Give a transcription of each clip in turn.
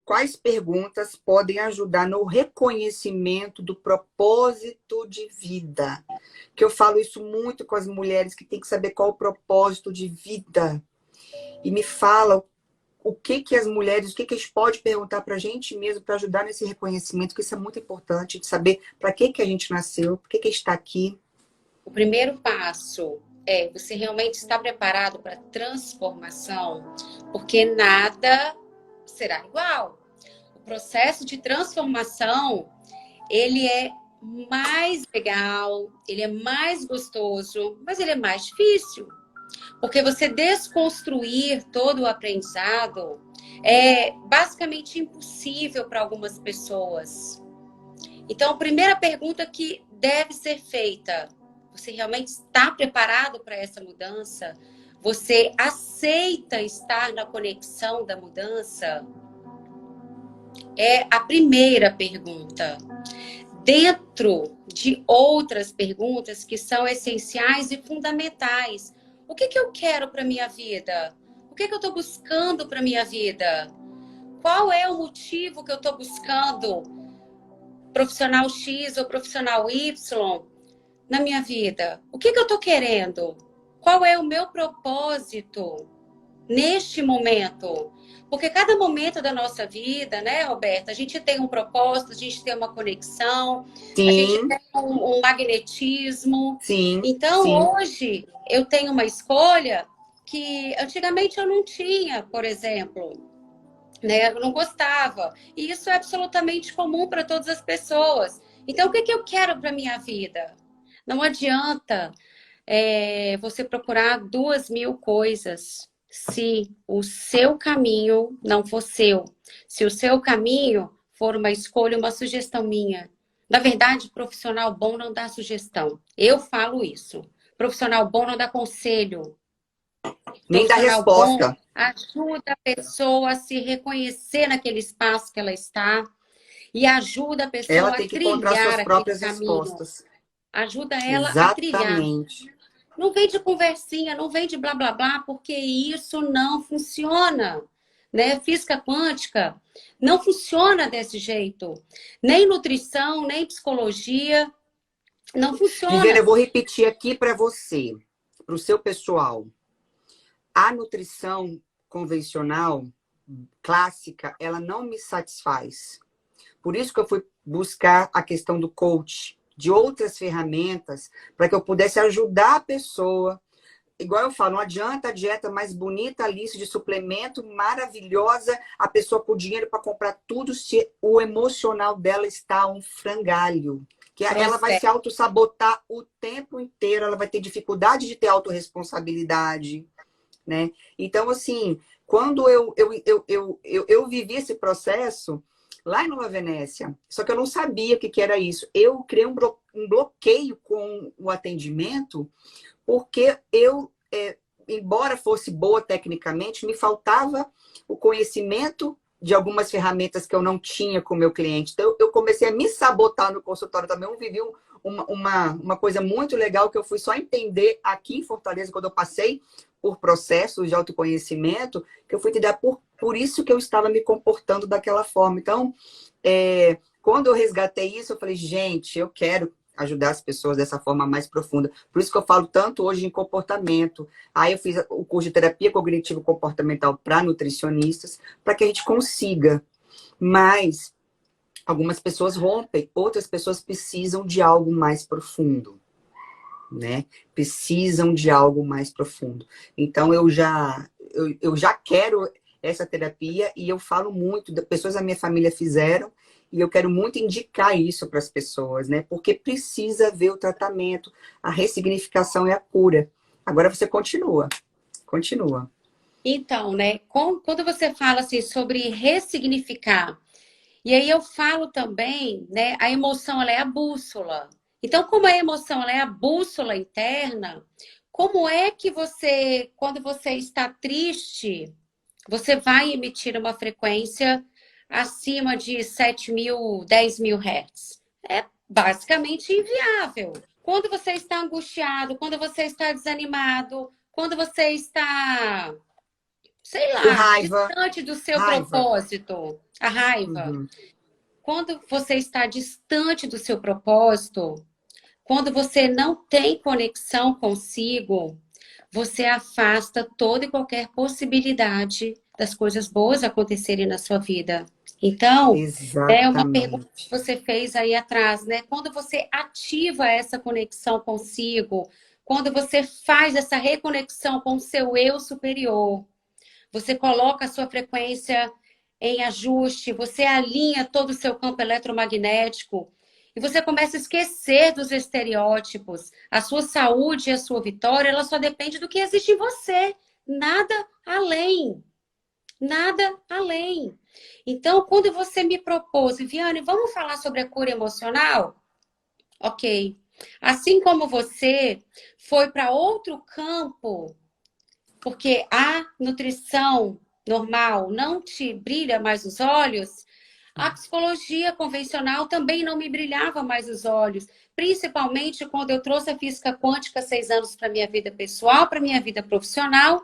quais perguntas podem ajudar no reconhecimento do propósito de vida? Que eu falo isso muito com as mulheres que têm que saber qual o propósito de vida. E me fala o que que as mulheres, o que que a gente pode perguntar para a gente mesmo para ajudar nesse reconhecimento, que isso é muito importante, de saber para que que a gente nasceu, por que que a gente está aqui. O primeiro passo é você realmente estar preparado para transformação, porque nada será igual. O processo de transformação, ele é mais legal, ele é mais gostoso, mas ele é mais difícil. Porque você desconstruir todo o aprendizado é basicamente impossível para algumas pessoas. Então, a primeira pergunta que deve ser feita: você realmente está preparado para essa mudança? Você aceita estar na conexão da mudança? É a primeira pergunta. Dentro de outras perguntas que são essenciais e fundamentais. O que eu quero para a minha vida? O que eu estou buscando para a minha vida? Qual é o motivo que eu estou buscando? Profissional X ou profissional Y na minha vida? O que eu estou querendo? Qual é o meu propósito neste momento? Porque cada momento da nossa vida, né, Roberta, a gente tem um propósito, a gente tem uma conexão, a gente Sim, tem um magnetismo. sim, Então, sim. hoje, eu tenho uma escolha que antigamente eu não tinha, por exemplo, né? Eu não gostava. E isso é absolutamente comum para todas as pessoas. Então, o que eu quero para a minha vida? Não adianta você procurar 2.000 coisas se o seu caminho não for seu. Se o seu caminho for uma escolha, uma sugestão minha. Na verdade, profissional bom não dá sugestão. Eu falo isso. Profissional bom não dá conselho. Nem dá Profissional bom resposta. ajuda a pessoa a se reconhecer naquele espaço que ela está e ajuda a Ela pessoa a tem que encontrar trilhar suas aquele próprias caminho. respostas. Ajuda ela a trilhar. Exatamente. Não vem de conversinha, não vem de blá blá blá, porque isso não funciona. Né? Física quântica não funciona desse jeito. Nem nutrição, nem psicologia, não Viviane, eu funciona. vou repetir aqui para você, para o seu pessoal. A nutrição convencional, clássica, ela não me satisfaz. Por isso que eu fui buscar a questão do coach, de outras ferramentas, para que eu pudesse ajudar a pessoa. Igual eu falo, não adianta a dieta mais bonita, a lista de suplemento maravilhosa, a pessoa com dinheiro para comprar tudo, se o emocional dela está um frangalho. Que ela vai se Processo. auto-sabotar o tempo inteiro, ela vai ter dificuldade de ter autorresponsabilidade, né? Então, assim, quando eu vivi esse processo lá em Nova Venécia, só que eu não sabia o que, que era isso. Eu criei um bloqueio com o atendimento, porque eu, embora fosse boa tecnicamente, me faltava o conhecimento de algumas ferramentas que eu não tinha com o meu cliente. Então, eu comecei a me sabotar no consultório também. Eu vivi uma coisa muito legal que eu fui só entender aqui em Fortaleza, quando eu passei por processos de autoconhecimento, que eu fui entender por isso que eu estava me comportando daquela forma. Então, quando eu resgatei isso, eu falei, gente, eu quero ajudar as pessoas dessa forma mais profunda. Por isso que eu falo tanto hoje em comportamento. Aí eu fiz o curso de terapia cognitivo-comportamental para nutricionistas, para que a gente consiga. Mas algumas pessoas rompem, outras pessoas precisam de algo mais profundo, né? Precisam de algo mais profundo. Então eu já quero essa terapia e eu falo muito, pessoas da minha família fizeram e eu quero muito indicar isso para as pessoas, né? Porque precisa ver o tratamento, a ressignificação e a cura. Agora você continua. Continua. Então, né, quando você fala assim sobre ressignificar, e aí eu falo também, né, a emoção ela é a bússola. Então, como a emoção ela é a bússola interna, como é que você, quando você está triste, você vai emitir uma frequência acima de 7.000, 10.000 Hz? É basicamente inviável. Quando você está angustiado, quando você está desanimado, quando você está sei Com lá, raiva. distante do seu Raiva. propósito, a raiva. Uhum. Quando você está distante do seu propósito, quando você não tem conexão consigo, você afasta toda e qualquer possibilidade das coisas boas acontecerem na sua vida. Então, é uma pergunta que Exatamente. você fez aí atrás, né? Quando você ativa essa conexão consigo, quando você faz essa reconexão com o seu eu superior, você coloca a sua frequência em ajuste, você alinha todo o seu campo eletromagnético e você começa a esquecer dos estereótipos. A sua saúde e a sua vitória, ela só depende do que existe em você, nada além. Nada além. Então, quando você me propôs, Viviane, vamos falar sobre a cura emocional? Ok. Assim como você foi para outro campo porque a nutrição normal não te brilha mais os olhos, a psicologia convencional também não me brilhava mais os olhos, principalmente quando eu trouxe a física quântica há 6 anos para minha vida pessoal, para minha vida profissional,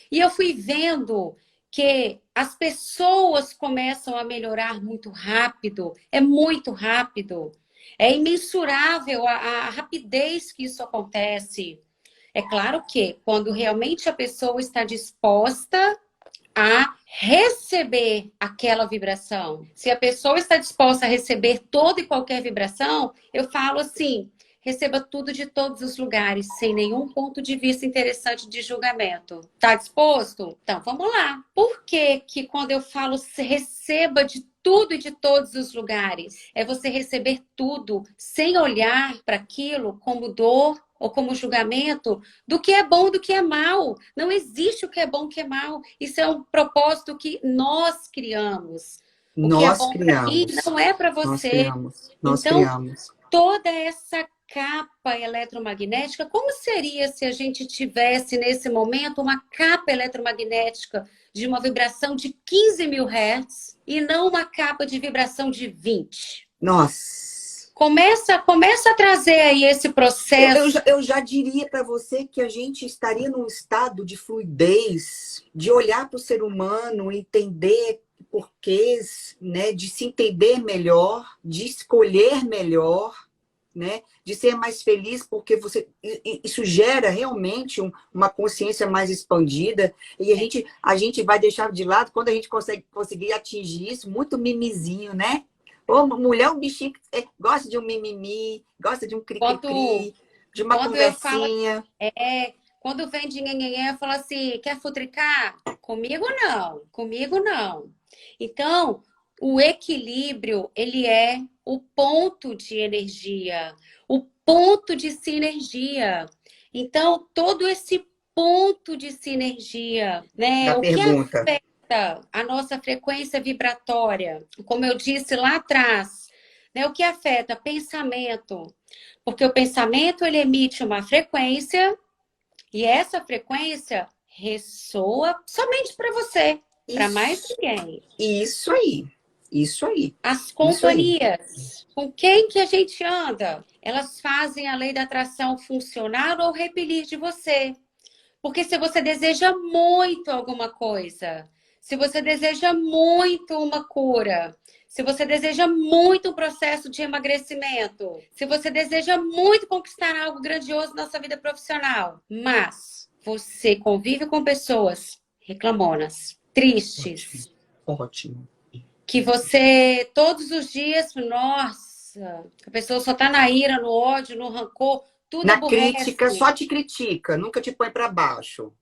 e eu fui vendo que as pessoas começam a melhorar muito rápido, é muito rápido, é imensurável a rapidez que isso acontece. É claro que quando realmente a pessoa está disposta a receber aquela vibração. Se a pessoa está disposta a receber toda e qualquer vibração, eu falo assim: receba tudo de todos os lugares, sem nenhum ponto de vista interessante de julgamento. Está disposto? Então vamos lá. Por que que quando eu falo receba de tudo e de todos os lugares, é você receber tudo sem olhar para aquilo como dor ou como julgamento do que é bom, do que é mal. Não existe o que é bom, o que é mal. Isso é um propósito que nós criamos. O que é Nós bom para mim criamos. não é para Nós você. criamos. Nós Então, criamos. toda essa capa eletromagnética, como seria se a gente tivesse nesse momento uma capa eletromagnética de uma vibração de 15 mil hertz e não uma capa de vibração de 20? Nossa. Começa a trazer aí esse processo. Eu já diria para você que a gente estaria num estado de fluidez, de olhar para o ser humano, entender porquês, né? De se entender melhor, de escolher melhor, né? De ser mais feliz, porque isso gera realmente uma consciência mais expandida, e a gente vai deixar de lado quando a gente conseguir atingir isso, muito mimizinho, né? Ô, mulher é um bichinho que gosta de um mimimi, gosta de um Quando, cri-cri-cri, de uma quando eu falo, conversinha. quando vem de nhenhenhé, eu falo assim, quer futricar? Comigo não, comigo não. Então, o equilíbrio, ele é o ponto de energia, o ponto de sinergia. Então, todo esse ponto de sinergia, né? Da O que pergunta. afeta a nossa frequência vibratória, como eu disse lá atrás, né? O que afeta? Pensamento. Porque o pensamento, ele emite uma frequência e essa frequência ressoa somente para você, para mais Isso, ninguém. isso aí. Isso aí. As Isso aí. companhias, com quem que a gente anda, elas fazem a lei da atração funcionar ou repelir de você. Porque se você deseja muito alguma coisa, se você deseja muito uma cura, se você deseja muito um processo de emagrecimento, se você deseja muito conquistar algo grandioso na sua vida profissional, mas você convive com pessoas reclamonas, Ótimo. tristes, Ótimo. que você todos os dias, nossa, a pessoa só tá na ira, no ódio, no rancor, tudo Na crítica, aborrece. só te critica, nunca te põe para baixo.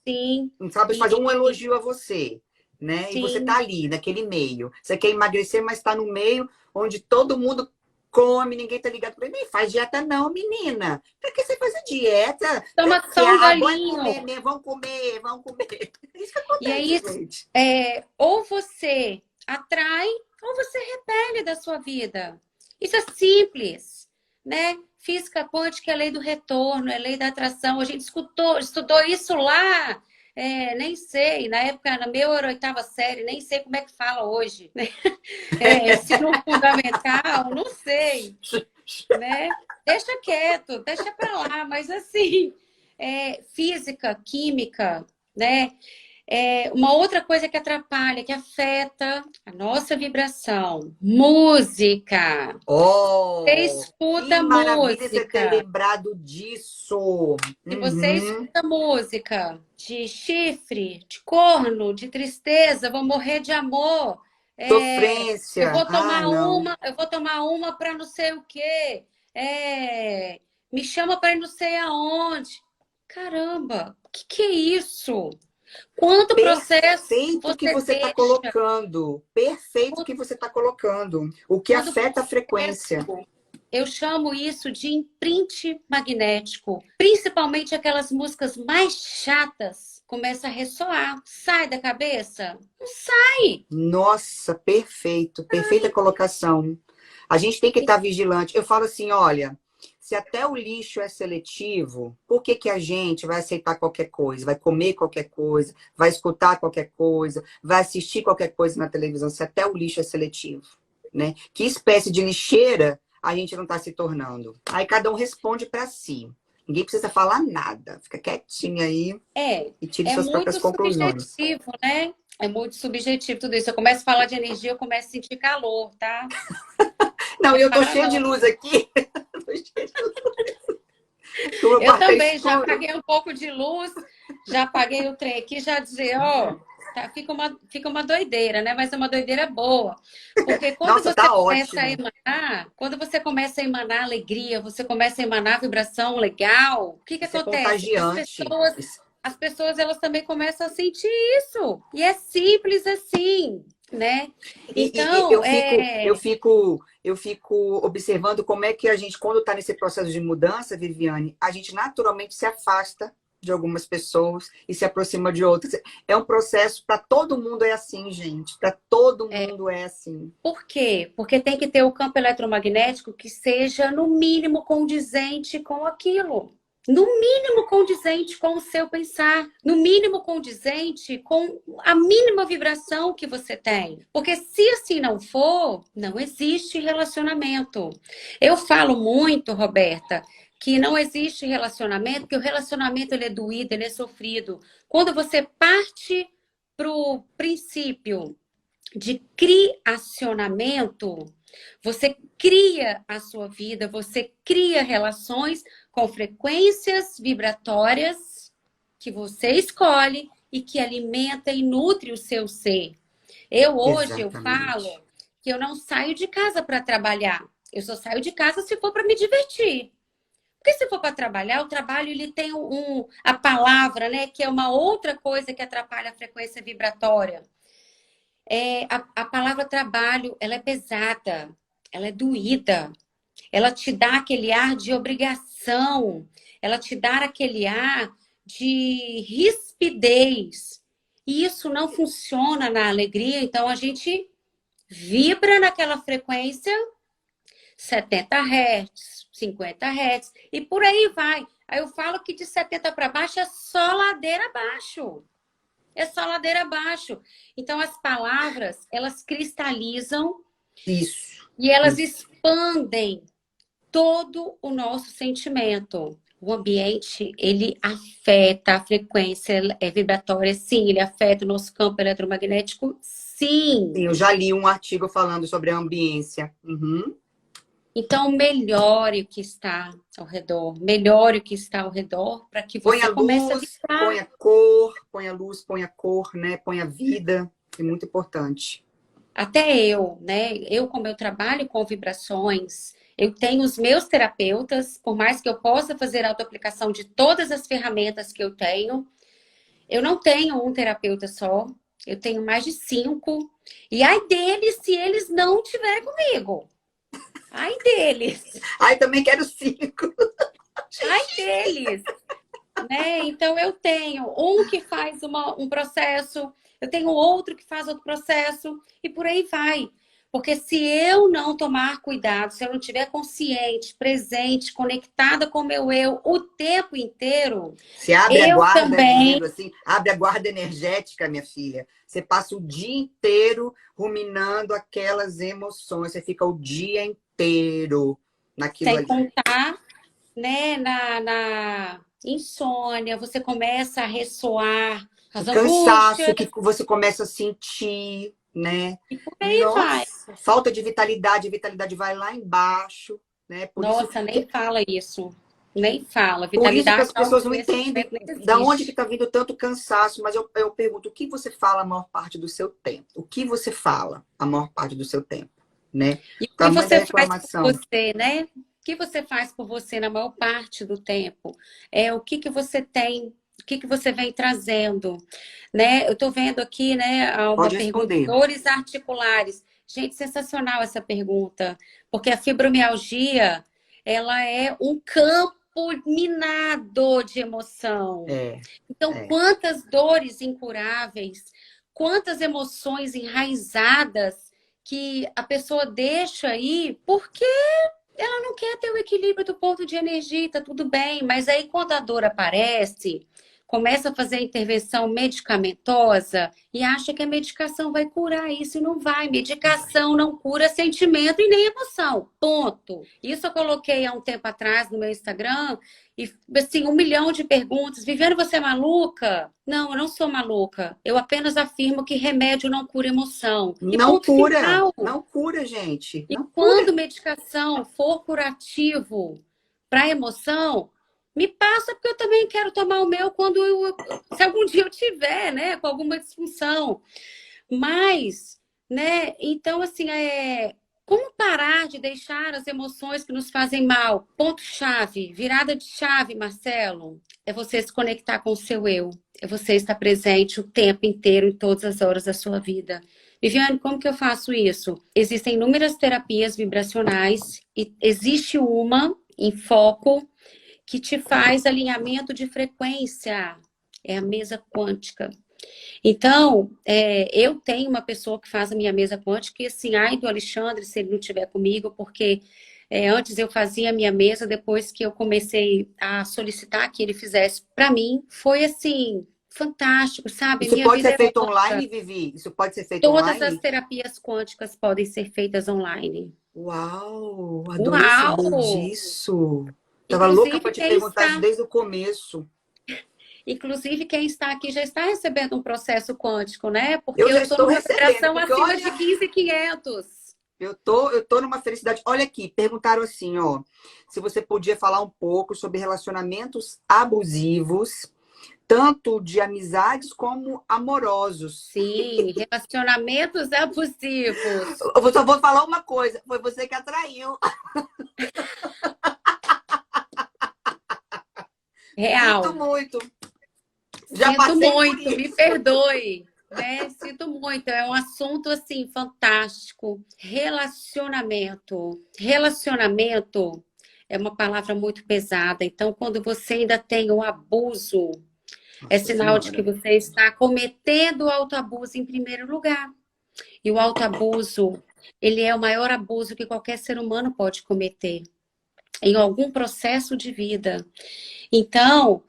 Sim, Não sabe fazer um e elogio a você, né? E você tá sim. ali, naquele meio. Você quer emagrecer, mas está no meio onde todo mundo come, ninguém tá ligado para ele. Nem faz dieta não, menina. Pra que você fazer dieta? Toma Que só um é bom é comer golinho. mesmo, vamos comer, vamos comer. É isso que E acontece, aí, gente. ou você atrai, ou você repele da sua vida. Isso é simples, né? Física quântica é a lei do retorno, é a lei da atração. A gente estudou isso lá, nem sei, na época, na meu era oitava série, nem sei como é que fala hoje. Né? Ensino fundamental, não sei, né? Deixa quieto, deixa pra lá, mas assim, física, química, né? Uma outra coisa que atrapalha, que afeta a nossa vibração. Música. Você Oh, que escuta maravilha você ter música. lembrado disso. Se você Uhum. escuta música de chifre, de corno, de tristeza, vou morrer de amor. Eu Sofrência. vou Ah, tomar não. uma, eu vou tomar uma para não sei o quê. Me chama para ir não sei aonde. Caramba, o que é isso? Quanto processo Perfeito o que você você está deixa? colocando. Perfeito o que você está colocando. O que Quando o afeta a frequência. processo, eu chamo isso de imprint magnético. Principalmente aquelas músicas mais chatas começam a ressoar. Sai da cabeça? Não sai. Nossa, perfeito. Perfeita colocação. A gente tem que estar vigilante. Eu falo assim, olha, se até o lixo é seletivo, por que que a gente vai aceitar qualquer coisa, vai comer qualquer coisa, vai escutar qualquer coisa, vai assistir qualquer coisa na televisão, se até o lixo é seletivo, né? Que espécie de lixeira a gente não está se tornando? Aí cada um responde para si. Ninguém precisa falar nada. Fica quietinho aí É, e tire é suas próprias muito conclusões. subjetivo, né? É muito subjetivo tudo isso. Eu começo a falar de energia, eu começo a sentir calor, tá? Não, Não eu tô para cheia de não. luz aqui. Tô cheia de luz. O meu Eu quarto é também já escuro. apaguei um pouco de luz, já apaguei o trem aqui, já dizer, ó, tá, fica uma doideira, né? Mas é uma doideira boa. Porque quando Nossa, você tá começa a ótimo. emanar, quando você começa a emanar alegria, você começa a emanar vibração legal, o que Isso é acontece? contagiante. As pessoas elas também começam a sentir isso. E é simples assim, né? Então, Eu fico observando como é que a gente, quando está nesse processo de mudança, Viviane, a gente naturalmente se afasta de algumas pessoas e se aproxima de outras. É um processo para todo mundo é assim, gente. Para todo mundo é assim. por quê? Porque tem que ter o campo eletromagnético que seja, no mínimo, condizente com aquilo. No mínimo condizente com o seu pensar. No mínimo condizente com a mínima vibração que você tem. Porque se assim não for, não existe relacionamento. Eu falo muito, Roberta, que não existe relacionamento, porque o relacionamento ele é doído, ele é sofrido. Quando você parte para o princípio de criacionamento, você cria a sua vida, você cria relações com frequências vibratórias que você escolhe e que alimenta e nutre o seu ser. Hoje eu Exatamente. falo que eu não saio de casa para trabalhar. Eu só saio de casa se for para me divertir. Porque se for para trabalhar, o trabalho ele tem a palavra, né, que é uma outra coisa que atrapalha a frequência vibratória. A palavra trabalho, ela é pesada, ela é doída, ela te dá aquele ar de obrigação, ela te dá aquele ar de rispidez. E isso não funciona na alegria, então a gente vibra naquela frequência 70 Hz, 50 Hz, e por aí vai. Aí eu falo que de 70 para baixo é só ladeira abaixo. É só ladeira abaixo. Então, as palavras, elas cristalizam Isso. e elas Isso. expandem todo o nosso sentimento. O ambiente, ele afeta a frequência vibratória, sim. Ele afeta o nosso campo eletromagnético, sim. Sim, eu já li um artigo falando sobre a ambiência. Uhum. Então, melhore o que está ao redor. Melhore o que está ao redor para que Põe a você comece a luz, põe vibrar. a cor, põe a luz, põe a cor, né? Põe a vida. É muito importante. Até eu, né? Eu, como eu trabalho com vibrações, eu tenho os meus terapeutas, por mais que eu possa fazer autoaplicação de todas as ferramentas que eu tenho, eu não tenho um terapeuta só, eu tenho mais de 5. E ai deles se eles não estiverem comigo. Ai deles, Ai, também quero 5. ai deles. Né? Então eu tenho um que faz um processo, eu tenho outro que faz outro processo e por aí vai. Porque se eu não tomar cuidado, se eu não estiver consciente, presente, conectada com o meu eu o tempo inteiro, Você abre a eu guarda, também dizendo assim, abre a guarda energética, minha filha. Você passa o dia inteiro ruminando aquelas emoções. Você fica o dia inteiro naquilo sem ali. contar, né, na insônia, você começa a ressoar as cansaço angústias, que você começa a sentir, né? e por aí vai. Nossa, falta de vitalidade, a vitalidade vai lá embaixo, né? Nossa, nem fala isso. Nem fala. por isso que as Vitalidade, pessoas não entendem autoconhecimento nem da onde que existe. está vindo tanto cansaço, mas eu pergunto, o que você fala a maior parte do seu tempo? O que você fala a maior parte do seu tempo, né? E o O que tamanho da você faz por reclamação. você, né? O que você faz por você na maior parte do tempo? O que que você tem, o que que você vem trazendo, né? Eu estou vendo aqui, né, uma Pode pergunta, responder. dores articulares. Gente, sensacional essa pergunta, porque a fibromialgia, ela é um campo minado de emoção. É, Então, é. quantas dores incuráveis, quantas emoções enraizadas que a pessoa deixa aí porque ela não quer ter o equilíbrio do ponto de energia, tá tudo bem, mas aí quando a dor aparece, começa a fazer a intervenção medicamentosa e acha que a medicação vai curar isso e não vai. Medicação não cura sentimento e nem emoção. Ponto. Isso eu coloquei há um tempo atrás no meu Instagram e assim, 1 milhão de perguntas. Viviane, você é maluca? Não, eu não sou maluca. Eu apenas afirmo que remédio não cura emoção. E Não ponto cura, final. não cura, gente. E Não quando cura. medicação for curativo para emoção, me passa porque eu também quero tomar o meu quando se algum dia eu tiver, né, com alguma disfunção. Mas, né, então assim, como parar de deixar as emoções que nos fazem mal? Ponto-chave, virada de chave, Marcelo, é você se conectar com o seu eu. É você estar presente o tempo inteiro, em todas as horas da sua vida. Viviane, como que eu faço isso? Existem inúmeras terapias vibracionais e existe uma em foco que te faz alinhamento de frequência. É a mesa quântica. Então, eu tenho uma pessoa que faz a minha mesa quântica e assim, ai do Alexandre, se ele não estiver comigo, porque antes eu fazia a minha mesa, depois que eu comecei a solicitar que ele fizesse para mim, foi assim, fantástico, sabe? Isso Minha pode vida ser é feito outra. online, Vivi? Isso pode ser feito Todas as online? terapias quânticas podem ser feitas online. Uau, adorei saber Uau! disso. Tava louca Inclusive para te quem perguntar isso está, desde o começo. inclusive quem está aqui já está recebendo um processo quântico, né? Porque Eu eu já estou estou numa recebendo, vibração porque acima olha, de 15.500. eu tô numa felicidade. Olha aqui, perguntaram assim, ó, se você podia falar um pouco sobre relacionamentos abusivos, tanto de amizades como amorosos. Sim, relacionamentos abusivos. Eu só vou falar uma coisa, foi você que atraiu. Sinto Real. muito. Já Sinto passei por muito, me isso. perdoe. Né? Sinto muito, é um assunto assim fantástico. Relacionamento. Relacionamento é uma palavra muito pesada. Então, quando você ainda tem o abuso, é Nossa sinal de que Senhora. você está cometendo o autoabuso em primeiro lugar. E o autoabuso, ele é o maior abuso que qualquer ser humano pode cometer em algum processo de vida. Então,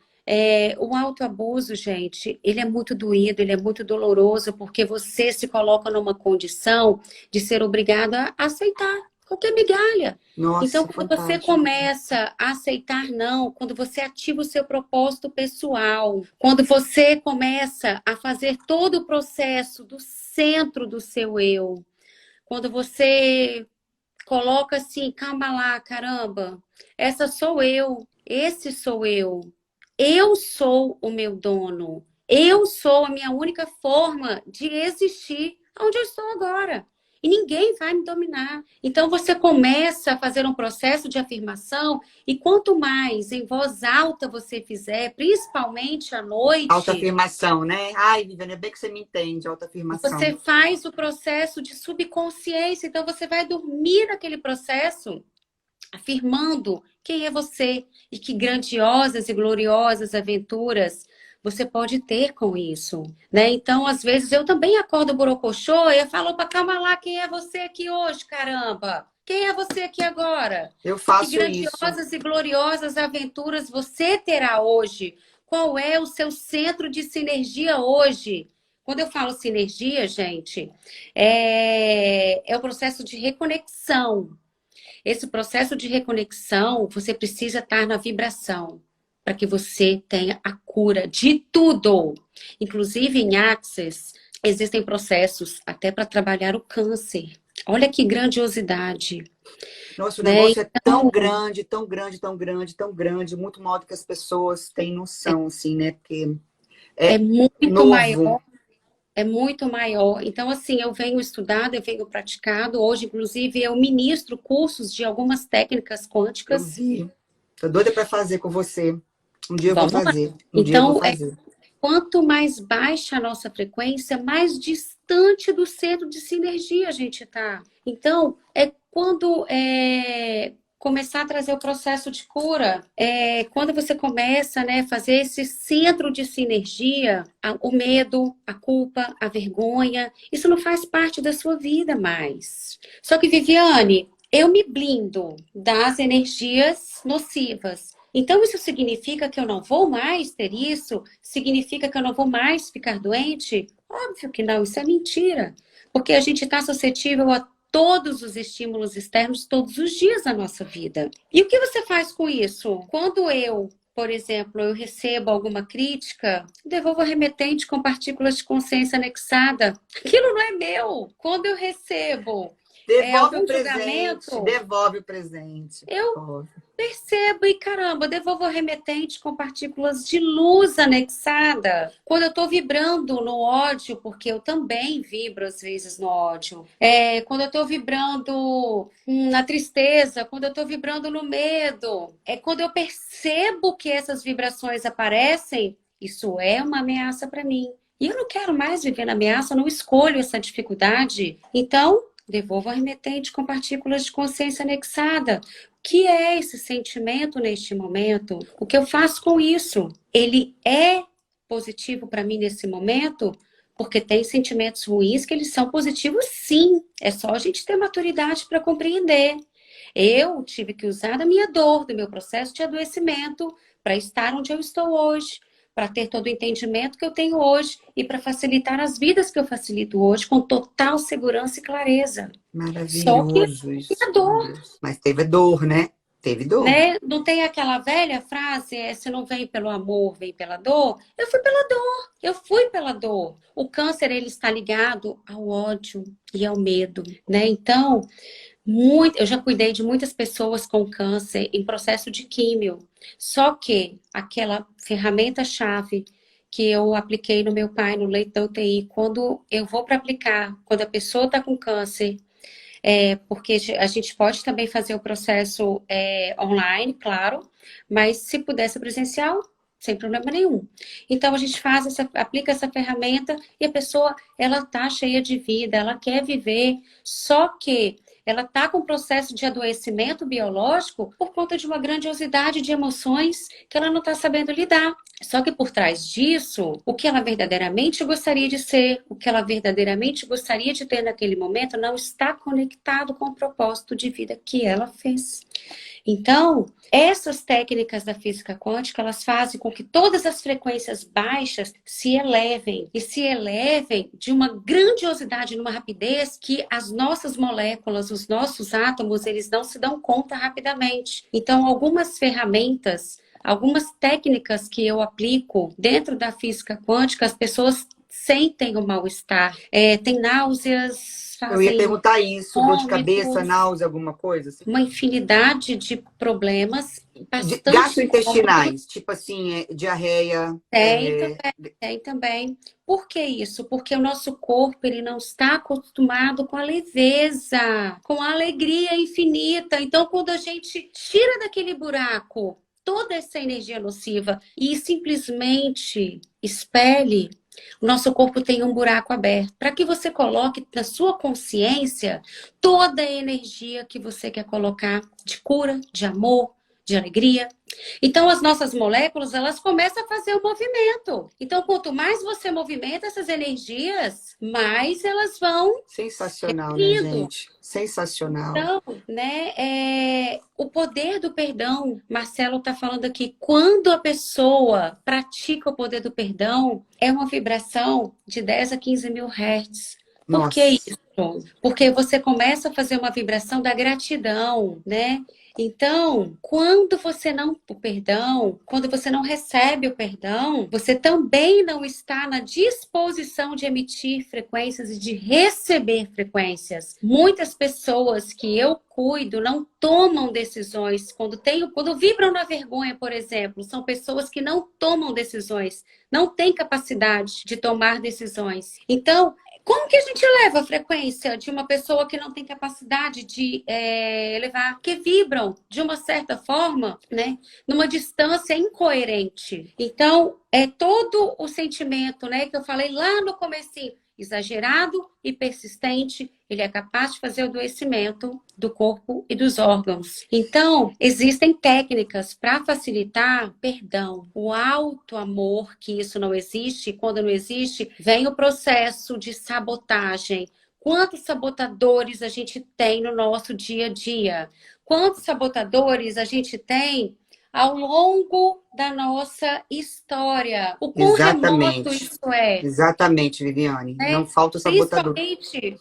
o autoabuso, gente, ele é muito doído, ele é muito doloroso, porque você se coloca numa condição de ser obrigado a aceitar qualquer migalha. Então, Nossa, quando você fantástico. começa a aceitar não, quando você ativa o seu propósito pessoal, quando você começa a fazer todo o processo do centro do seu eu, quando você coloca assim, calma lá, caramba, essa sou eu, esse sou eu. Eu sou o meu dono. Eu sou a minha única forma de existir onde eu estou agora. E ninguém vai me dominar. Então você começa a fazer um processo de afirmação, e quanto mais em voz alta você fizer, principalmente à noite, Autoafirmação, né? Ai, Viviane, é bem que você me entende, autoafirmação. você faz o processo de subconsciência. Então você vai dormir naquele processo afirmando quem é você e que grandiosas e gloriosas aventuras você pode ter com isso, né? Então, às vezes, eu também acordo borocochô e eu falo, opa, calma lá, quem é você aqui hoje, caramba? Quem é você aqui agora? Eu Que faço isso. grandiosas e gloriosas aventuras você terá hoje? Qual é o seu centro de sinergia hoje? Quando eu falo sinergia, gente, é o processo de reconexão. Esse processo de reconexão, você precisa estar na vibração. para que você tenha a cura de tudo. Inclusive, em Access, existem processos até para trabalhar o câncer. Olha que grandiosidade. Nossa, o Né? negócio é tão grande, tão grande, tão grande, tão grande, muito maior do que as pessoas têm noção, assim, né? Porque É é muito novo. maior. É muito maior. Então, assim, eu venho estudado, eu venho praticado. Hoje, inclusive, eu ministro cursos de algumas técnicas Eu quânticas. vi. Tô doida para fazer com você. Um dia eu vou Vamos lá. fazer. Um dia eu vou Então, fazer. quanto mais baixa a nossa frequência, mais distante do centro de sinergia a gente está. Então, é quando começar a trazer o processo de cura, quando você começa, né, a fazer esse centro de sinergia, o medo, a culpa, a vergonha, isso não faz parte da sua vida mais. Só que, Viviane, eu me blindo das energias nocivas. Então, isso significa que eu não vou mais ter isso? Significa que eu não vou mais ficar doente? Óbvio que não, isso é mentira. Porque a gente está suscetível a todos os estímulos externos todos os dias da nossa vida. E o que você faz com isso? Quando eu, por exemplo, eu recebo alguma crítica, devolvo a remetente com partículas de consciência anexada. Aquilo não é meu. Quando eu recebo Devolve o algum presente, julgamento, devolve o presente. eu Devolve. percebo e caramba, devolvo a remetente com partículas de luz anexada. Quando eu estou vibrando no ódio, porque eu também vibro às vezes no ódio. Quando eu estou vibrando na tristeza, quando eu estou vibrando no medo. Quando eu percebo que essas vibrações aparecem, isso é uma ameaça para mim. E eu não quero mais viver na ameaça, eu não escolho essa dificuldade. Então, devolvo a remetente com partículas de consciência anexada. Que é esse sentimento neste momento? O que eu faço com isso? Ele é positivo para mim nesse momento? Porque tem sentimentos ruins que eles são positivos, sim. É só a gente ter maturidade para compreender. Eu tive que usar da minha dor, do meu processo de adoecimento, para estar onde eu estou hoje, para ter todo o entendimento que eu tenho hoje e para facilitar as vidas que eu facilito hoje com total segurança e clareza. Só que Maravilhoso a isso, meu dor, Deus. Mas teve dor, né? Teve dor. né? Não tem aquela velha frase, se não vem pelo amor, vem pela dor? Eu fui pela dor, eu fui pela dor. O câncer, ele está ligado ao ódio e ao medo, né? Então, eu já cuidei de muitas pessoas com câncer em processo de químio. Só que aquela ferramenta-chave que eu apliquei no meu pai, no leito da UTI, quando eu vou para aplicar, quando a pessoa está com câncer, porque a gente pode também fazer o processo online, claro, mas se pudesse presencial, sem problema nenhum. Então a gente aplica essa ferramenta e a pessoa ela tá cheia de vida, ela quer viver, só que ela está com um processo de adoecimento biológico por conta de uma grandiosidade de emoções que ela não está sabendo lidar. Só que por trás disso, o que ela verdadeiramente gostaria de ser, o que ela verdadeiramente gostaria de ter naquele momento, não está conectado com o propósito de vida que ela fez. Então, essas técnicas da física quântica, elas fazem com que todas as frequências baixas se elevem. E se elevem de uma grandiosidade, numa rapidez que as nossas moléculas, os nossos átomos, eles não se dão conta rapidamente. Então, algumas ferramentas, algumas técnicas que eu aplico dentro da física quântica, as pessoas sentem o mal-estar. Tem náuseas, Eu ia fazem perguntar isso, dor de cabeça, vômitos, náusea, alguma coisa? Assim. uma infinidade de problemas bastante cômodos. Gastrointestinais, tipo assim, diarreia. Tem também. Por que isso? Porque o nosso corpo ele não está acostumado com a leveza, com a alegria infinita. Então, quando a gente tira daquele buraco toda essa energia nociva e simplesmente expele, o nosso corpo tem um buraco aberto para que você coloque na sua consciência toda a energia que você quer colocar de cura, de amor, de alegria. Então, as nossas moléculas, elas começam a fazer o movimento. Então, quanto mais você movimenta essas energias, mais elas vão Sensacional, né, indo. gente? Sensacional. Então, né, o poder do perdão, Marcelo está falando aqui, quando a pessoa pratica o poder do perdão, é uma vibração de 10 a 15 mil hertz. Por que Nossa. isso? Porque você começa a fazer uma vibração da gratidão, né? Então, quando você não recebe o perdão, você também não está na disposição de emitir frequências e de receber frequências. Muitas pessoas que eu cuido não tomam decisões. Quando vibram na vergonha, por exemplo, são pessoas que não tomam decisões, não têm capacidade de tomar decisões. Então, como que a gente eleva a frequência de uma pessoa que não tem capacidade de elevar? Que vibram de uma certa forma, né? Numa distância incoerente. Então, é todo o sentimento, né? Que eu falei lá no comecinho. Exagerado e persistente, ele é capaz de fazer o adoecimento do corpo e dos órgãos. Então, existem técnicas para facilitar perdão, o auto-amor, que isso não existe. Quando não existe, vem o processo de sabotagem. Quantos sabotadores a gente tem no nosso dia a dia? Quantos sabotadores a gente tem ao longo da nossa história? O quão remoto Exatamente. isso é? Exatamente, Viviane. Né? Não falta o sabotador. Principalmente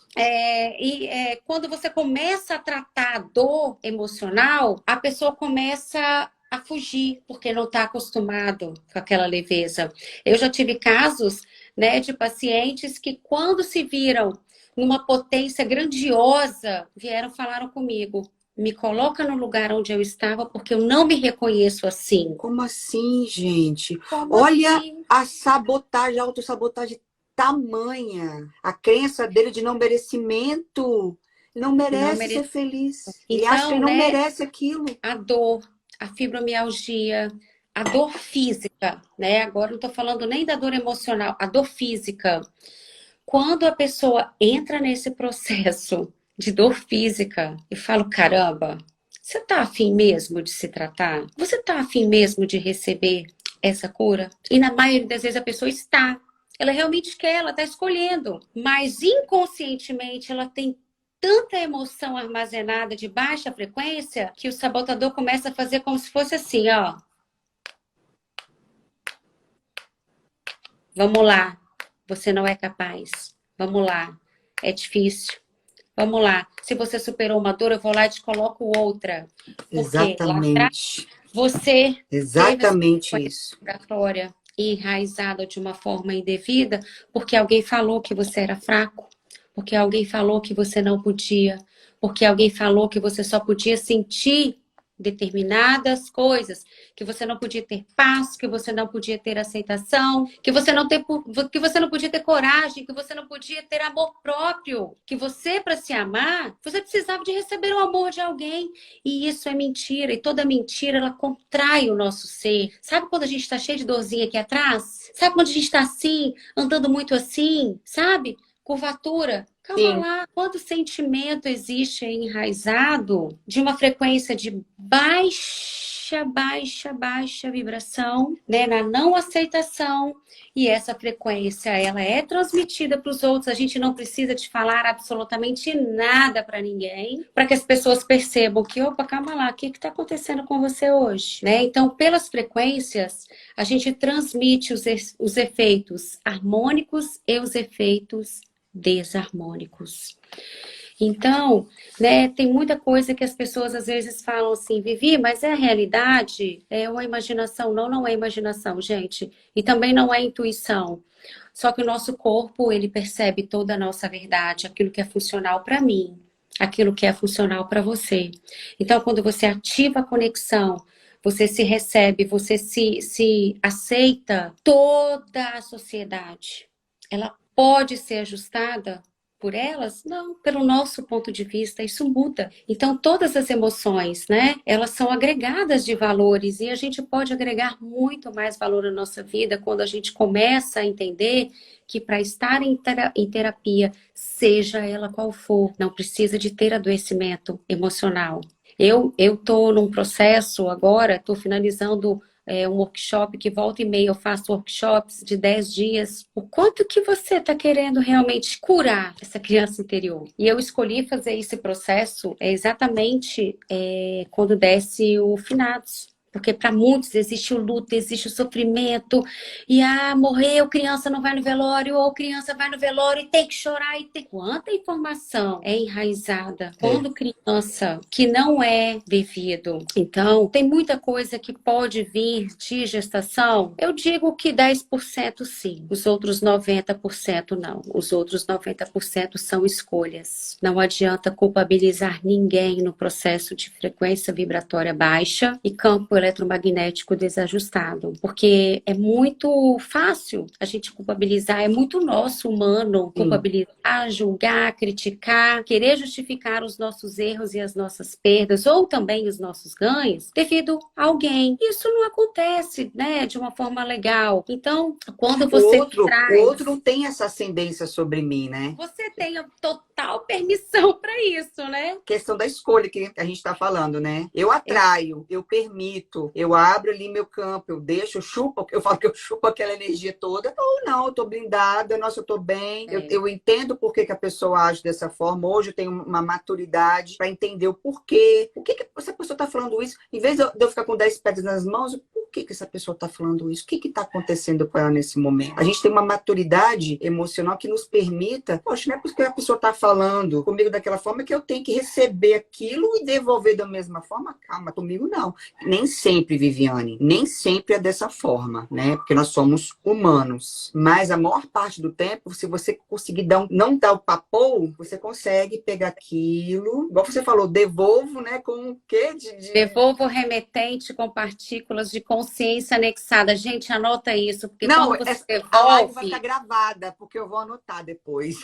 quando você começa a tratar a dor emocional, a pessoa começa a fugir, porque não está acostumado com aquela leveza. Eu já tive casos, né, de pacientes que, quando se viram numa potência grandiosa, falaram comigo. Me coloca no lugar onde eu estava, porque eu não me reconheço assim. Como assim, gente? Como Olha assim? a sabotagem, a autossabotagem tamanha. A crença dele de não merecimento. Não Não merece ser merece. feliz. Ele acha que Então, ele não né, merece aquilo. a dor, a fibromialgia, a dor física, né? Agora não estou falando nem da dor emocional, a dor física. Quando a pessoa entra nesse processo de dor física, eu falo, caramba, você tá afim mesmo de se tratar? Você tá afim mesmo de receber essa cura? E na maioria das vezes a pessoa está. Ela realmente quer, ela está escolhendo. Mas inconscientemente ela tem tanta emoção armazenada de baixa frequência que o sabotador começa a fazer como se fosse assim, ó. Vamos lá, você não é capaz. Vamos lá, é difícil. Vamos lá, se você superou uma dor, eu vou lá e te coloco outra. Porque lá atrás Exatamente. você teve essa Exatamente frequência isso. vibratória enraizada de uma forma indevida, porque alguém falou que você era fraco, porque alguém falou que você não podia, porque alguém falou que você só podia sentir determinadas coisas, que você não podia ter paz, que você não podia ter aceitação, que você não podia ter coragem, que você não podia ter amor próprio, que você, para se amar, você precisava de receber o amor de alguém. E isso é mentira, e toda mentira, ela contrai o nosso ser. Sabe quando a gente está cheio de dorzinha aqui atrás? Sabe quando a gente está assim, andando muito assim, sabe? Curvatura. Calma Sim. lá, quanto sentimento existe aí enraizado de uma frequência de baixa vibração, né, na não aceitação, e essa frequência, ela é transmitida para os outros, a gente não precisa de falar absolutamente nada para ninguém, para que as pessoas percebam que, opa, calma lá, o que está acontecendo com você hoje, né? Então, pelas frequências, a gente transmite os efeitos harmônicos e os efeitos desarmônicos. Então, né, tem muita coisa que as pessoas às vezes falam assim, Vivi, mas é a realidade? É uma imaginação? Não, não é imaginação, gente. E também não é intuição. Só que o nosso corpo, ele percebe toda a nossa verdade, aquilo que é funcional para mim, aquilo que é funcional para você. Então, quando você ativa a conexão, você se recebe, você se aceita, toda a sociedade, ela pode ser ajustada por elas? Não, pelo nosso ponto de vista, isso muda. Então, todas as emoções, né, elas são agregadas de valores e a gente pode agregar muito mais valor na nossa vida quando a gente começa a entender que para estar em terapia, seja ela qual for, não precisa de ter adoecimento emocional. Eu estou num processo agora, estou finalizando um workshop que volta e meia eu faço workshops de 10 dias. O quanto que você está querendo realmente curar essa criança interior? E eu escolhi fazer esse processo exatamente quando desce o finados. porque para muitos existe o luto, existe o sofrimento, e morreu, criança não vai no velório, ou criança vai no velório e tem que chorar, e tem quanta informação é enraizada quando criança que não é vivido. Então, tem muita coisa que pode vir de gestação. Eu digo que 10% sim, os outros 90% não. Os outros 90% são escolhas. Não adianta culpabilizar ninguém no processo de frequência vibratória baixa e campo eletromagnético desajustado, porque é muito fácil a gente culpabilizar, é muito nosso humano culpabilizar, julgar, criticar, querer justificar os nossos erros e as nossas perdas, ou também os nossos ganhos, devido a alguém. Isso não acontece, né, de uma forma legal. Então, quando você o outro não tem essa ascendência sobre mim, né? Você tem a total permissão para isso, né? Questão da escolha que a gente está falando, né? Eu atraio, eu permito, eu abro ali meu campo, eu deixo, eu chupo, eu falo que eu chupo aquela energia toda, ou não, eu tô blindada, nossa, eu tô bem, eu entendo por que a pessoa age dessa forma, hoje eu tenho uma maturidade para entender o porquê, o que essa pessoa tá falando isso, em vez de eu ficar com 10 pedras nas mãos, por que essa pessoa tá falando isso? O que tá acontecendo com ela nesse momento? A gente tem uma maturidade emocional que nos permita, poxa, não é porque a pessoa tá falando comigo daquela forma que eu tenho que receber aquilo e devolver da mesma forma. Calma, comigo não. Nem sempre, Viviane, nem sempre é dessa forma, né? Porque nós somos humanos. Mas a maior parte do tempo, se você conseguir não dar o papo, você consegue pegar aquilo, igual você falou, devolvo, né? Com o quê? Devolvo remetente com partículas de consciência anexada. Gente, anota isso, porque não, quando você devolve... a live vai ficar gravada, porque eu vou anotar depois.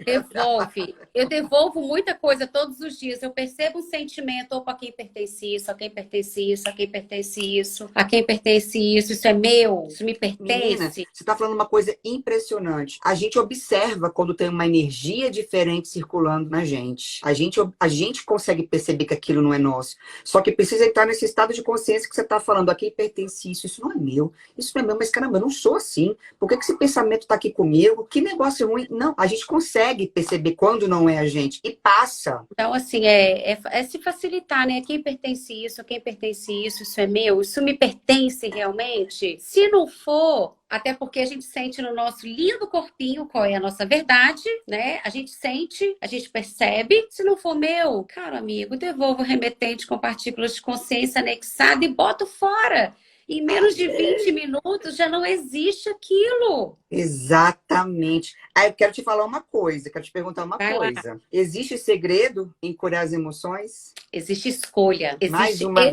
Devolve. Eu devolvo muita coisa todos os dias. Eu percebo um sentimento, opa, a quem pertence isso, a quem pertence isso, a quem pertence isso, a quem pertence isso, isso é meu, isso me pertence. Menina, você está falando uma coisa impressionante. A gente observa quando tem uma energia diferente circulando na gente. A gente consegue perceber que aquilo não é nosso. Só que precisa entrar nesse estado de consciência que você está falando, a quem pertence isso, isso não é meu, isso não é meu, mas caramba, eu não sou assim. Por que esse pensamento está aqui comigo? Que negócio ruim. Não, a gente consegue perceber quando não é a gente e passa. Então, assim, é se facilitar, né? Quem pertence isso, a quem pertence isso, isso é meu, isso me pertence realmente? Se não for, até porque a gente sente no nosso lindo corpinho qual é a nossa verdade, né? A gente sente, a gente percebe. Se não for meu, caro amigo, devolvo o remetente com partículas de consciência anexada e boto fora. Em menos de 20 minutos já não existe aquilo. Exatamente. Aí eu quero te falar uma coisa, quero te perguntar uma coisa. Existe segredo em curar as emoções? Existe escolha. Existe mais uma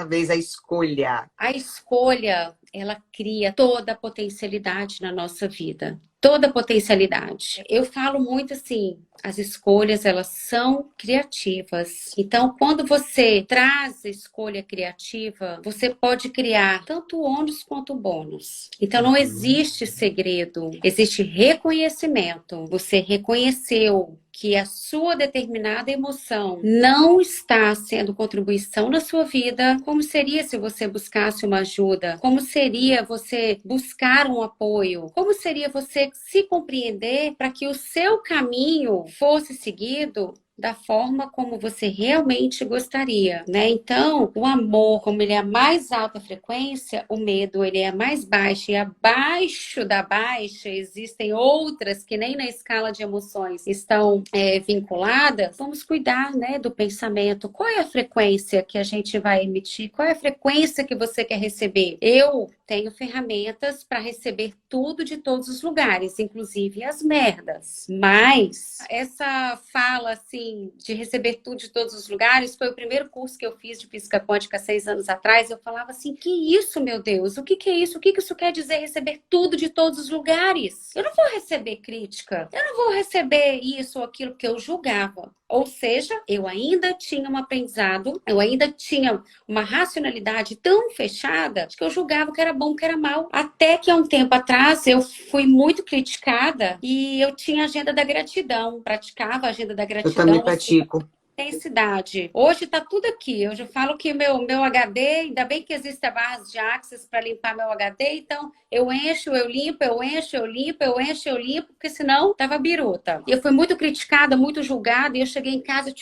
vez, a escolha. A escolha, ela cria toda a potencialidade na nossa vida. Toda a potencialidade. Eu falo muito assim, as escolhas, elas são criativas. Então, quando você traz a escolha criativa, você pode criar tanto ônus quanto bônus. Então, não existe segredo, existe reconhecimento. Você reconheceu que a sua determinada emoção não está sendo contribuição na sua vida, como seria se você buscasse uma ajuda? Como seria você buscar um apoio? Como seria você se compreender para que o seu caminho fosse seguido da forma como você realmente gostaria, né? Então, o amor, como ele é a mais alta frequência, o medo, ele é mais baixo. E abaixo da baixa existem outras que nem na escala de emoções estão vinculadas. Vamos cuidar, né, do pensamento. Qual é a frequência que a gente vai emitir? Qual é a frequência que você quer receber? Eu tenho ferramentas para receber tudo de todos os lugares, inclusive as merdas. Mas essa fala, assim, de receber tudo de todos os lugares, foi o primeiro curso que eu fiz de física quântica 6 anos atrás. Eu falava assim, que isso, meu Deus? O que é isso? O que isso quer dizer receber tudo de todos os lugares? Eu não vou receber crítica. Eu não vou receber isso ou aquilo que eu julgava. Ou seja, eu ainda tinha um aprendizado, eu ainda tinha uma racionalidade tão fechada que eu julgava que era bom, que era mal. Até que há um tempo atrás eu fui muito criticada e eu tinha a agenda da gratidão, praticava a agenda da gratidão. Eu também pratico. Intensidade. Hoje tá tudo aqui. Hoje eu falo que meu HD, ainda bem que existe a barra de Access para limpar meu HD, então eu encho, eu limpo, eu encho, eu limpo, eu encho, eu limpo, porque senão tava biruta. E eu fui muito criticada, muito julgada, e eu cheguei em casa,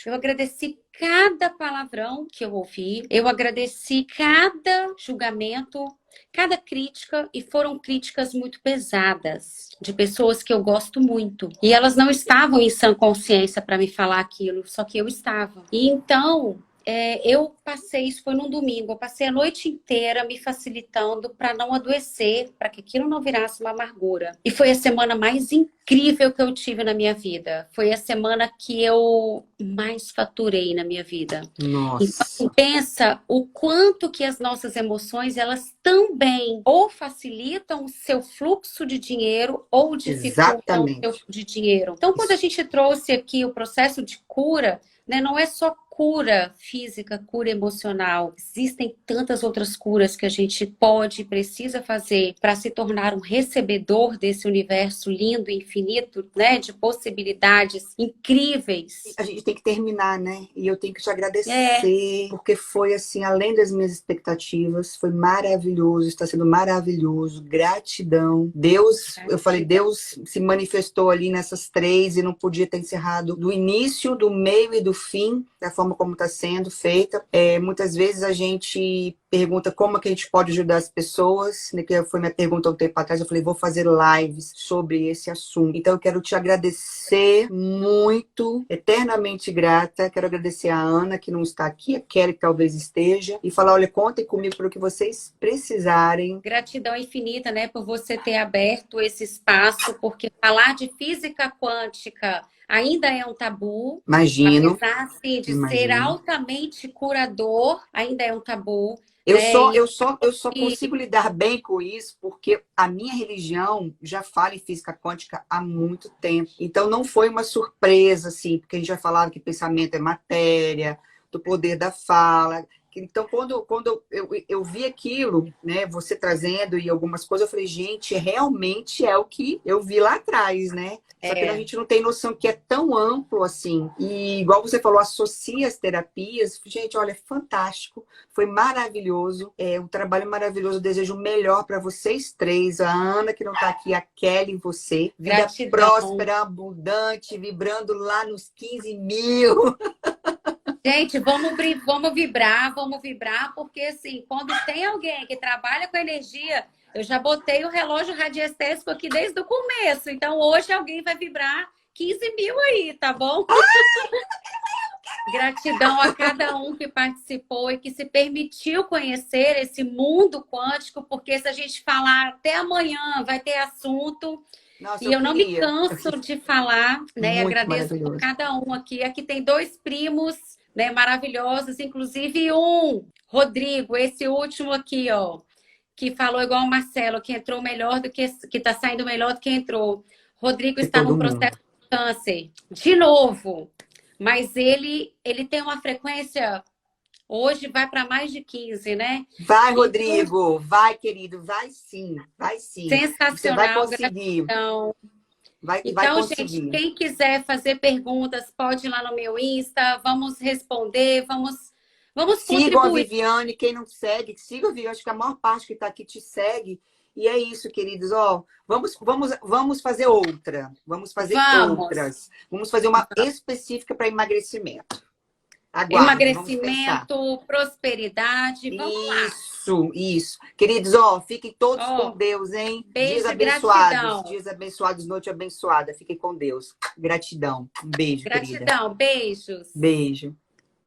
eu agradeci cada palavrão que eu ouvi, eu agradeci cada julgamento, cada crítica, e foram críticas muito pesadas, de pessoas que eu gosto muito. E elas não estavam em sã consciência para me falar aquilo, só que eu estava. E então, eu passei, isso foi num domingo, eu passei a noite inteira me facilitando para não adoecer, para que aquilo não virasse uma amargura. E foi a semana mais incrível que eu tive na minha vida. Foi a semana que eu mais faturei na minha vida. Nossa. Então, pensa o quanto que as nossas emoções, elas também ou facilitam o seu fluxo de dinheiro ou dificultam o seu fluxo de dinheiro. Então, quando a gente trouxe aqui o processo de cura, né, não é só cura física, cura emocional. Existem tantas outras curas que a gente pode e precisa fazer para se tornar um recebedor desse universo lindo e infinito, né, de possibilidades incríveis. A gente tem que terminar, né? E eu tenho que te agradecer, porque foi assim, além das minhas expectativas, foi maravilhoso, está sendo maravilhoso. Gratidão. Deus, eu falei, Deus se manifestou ali nessas 3 e não podia ter encerrado do início, do meio e do fim, da forma como está sendo feita. Muitas vezes a gente pergunta como que a gente pode ajudar as pessoas, né, que foi minha pergunta há um tempo atrás. Eu falei, vou fazer lives sobre esse assunto. Então eu quero te agradecer muito, eternamente grata. Quero agradecer a Ana, que não está aqui, a Kelly, que talvez esteja, e falar, olha, contem comigo para o que vocês precisarem. Gratidão infinita, né, por você ter aberto esse espaço, porque falar de física quântica ainda é um tabu. Imagino. Apesar, assim, de ser altamente curador, ainda é um tabu. Eu só consigo lidar bem com isso porque a minha religião já fala em física quântica há muito tempo. Então não foi uma surpresa, assim, porque a gente já falava que pensamento é matéria, do poder da fala. Então, quando eu vi aquilo, né, você trazendo e algumas coisas, eu falei, gente, realmente é o que eu vi lá atrás, né? Só que a gente não tem noção que é tão amplo assim. E igual você falou, associa as terapias. Gente, olha, é fantástico. Foi maravilhoso. Um trabalho maravilhoso. Eu desejo o melhor para vocês 3. A Ana, que não está aqui, a Kelly, você. Vida Gratidão. Próspera, abundante, vibrando lá nos 15 mil. Gente, vamos vibrar, porque assim, quando tem alguém que trabalha com energia, eu já botei o relógio radiestésico aqui desde o começo, então hoje alguém vai vibrar 15 mil aí, tá bom? Gratidão a cada um que participou e que se permitiu conhecer esse mundo quântico, porque se a gente falar até amanhã, vai ter assunto. Nossa, e eu não me canso de falar, né? Muito Agradeço por cada um aqui. Aqui tem 2 primos, né, maravilhosos, inclusive Rodrigo, esse último aqui, ó, que falou igual o Marcelo, que entrou melhor do que está saindo melhor do que entrou. Rodrigo está num processo de câncer, de novo, mas ele tem uma frequência, hoje vai para mais de 15, né? Vai, Rodrigo, vai, querido, vai sim, vai sim. Sensacional. Você vai conseguir. Então, vai conseguir. Gente, quem quiser fazer perguntas, pode ir lá no meu Insta, vamos responder, vamos sigam contribuir. a Viviane, quem não segue, siga a Viviane, acho que a maior parte que está aqui te segue. E é isso, queridos, ó, vamos fazer outra, outras. Vamos fazer uma específica para emagrecimento. Aguardem, emagrecimento, prosperidade, vamos lá. Isso. Queridos, ó, fiquem todos com Deus, hein? Beijo, dias abençoados, gratidão. Dias abençoados, noite abençoada. Fiquem com Deus. Gratidão. Um beijo, gratidão, querida. Beijos. Beijo.